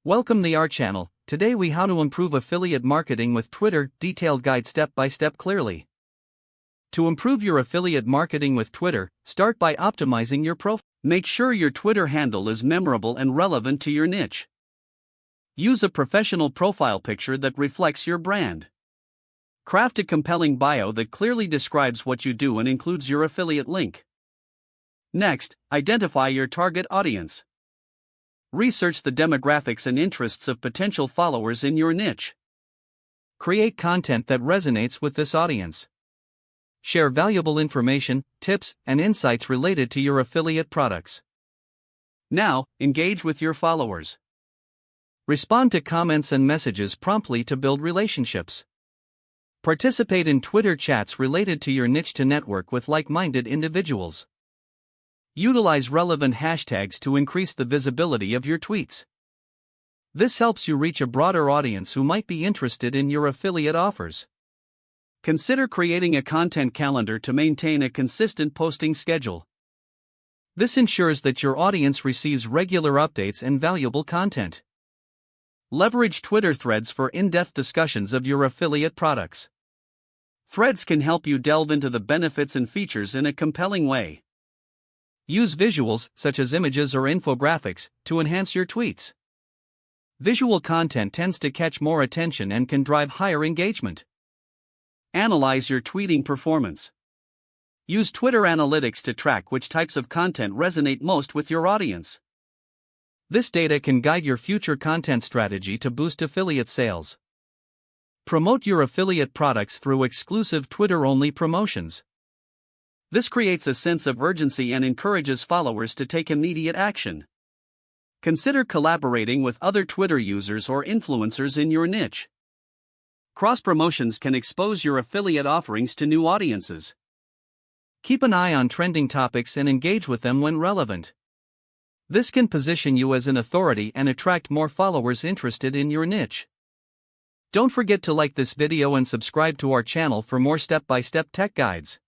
Welcome to our channel. Today we how to improve affiliate marketing with Twitter, detailed guide step by step clearly. To improve your affiliate marketing with Twitter, start by optimizing your profile. Make sure your Twitter handle is memorable and relevant to your niche. Use a professional profile picture that reflects your brand. Craft a compelling bio that clearly describes what you do and includes your affiliate link. Next, identify your target audience. Research the demographics and interests of potential followers in your niche. Create content that resonates with this audience. Share valuable information, tips, and insights related to your affiliate products. Now, engage with your followers. Respond to comments and messages promptly to build relationships. Participate in Twitter chats related to your niche to network with like-minded individuals. Utilize relevant hashtags to increase the visibility of your tweets. This helps you reach a broader audience who might be interested in your affiliate offers. Consider creating a content calendar to maintain a consistent posting schedule. This ensures that your audience receives regular updates and valuable content. Leverage Twitter threads for in-depth discussions of your affiliate products. Threads can help you delve into the benefits and features in a compelling way. Use visuals, such as images or infographics, to enhance your tweets. Visual content tends to catch more attention and can drive higher engagement. Analyze your tweeting performance. Use Twitter Analytics to track which types of content resonate most with your audience. This data can guide your future content strategy to boost affiliate sales. Promote your affiliate products through exclusive Twitter-only promotions. This creates a sense of urgency and encourages followers to take immediate action. Consider collaborating with other Twitter users or influencers in your niche. Cross-promotions can expose your affiliate offerings to new audiences. Keep an eye on trending topics and engage with them when relevant. This can position you as an authority and attract more followers interested in your niche. Don't forget to like this video and subscribe to our channel for more step-by-step tech guides.